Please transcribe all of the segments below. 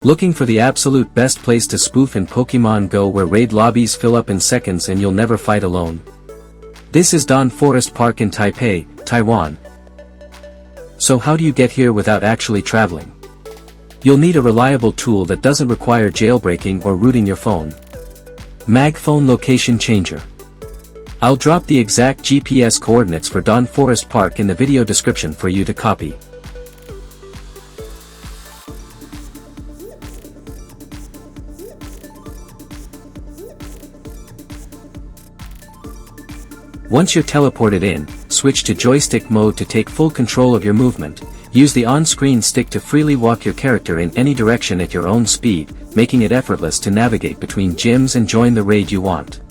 Looking for the absolute best place to spoof in Pokémon GO where raid lobbies fill up in seconds and you'll never fight alone? This is Daan Forest Park in Taipei, Taiwan. So how do you get here without actually traveling? You'll need a reliable tool that doesn't require jailbreaking or rooting your phone. MagFone Location Changer. I'll drop the exact GPS coordinates for Daan Forest Park in the video description for you to copy. Once you're teleported in, switch to joystick mode to take full control of your movement. Use the on-screen stick to freely walk your character in any direction at your own speed, making it effortless to navigate between gyms and join the raid you want.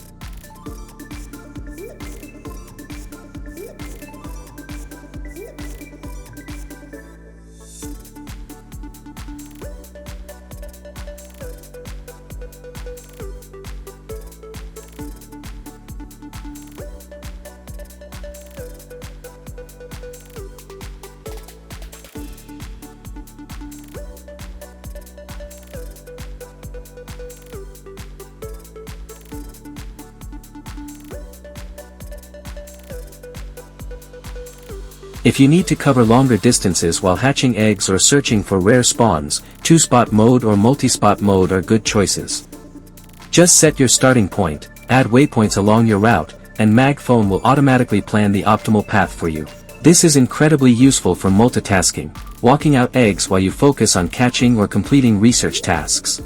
If you need to cover longer distances while hatching eggs or searching for rare spawns, two-spot mode or multi-spot mode are good choices. Just set your starting point, add waypoints along your route, and MagFone will automatically plan the optimal path for you. This is incredibly useful for multitasking, walking out eggs while you focus on catching or completing research tasks.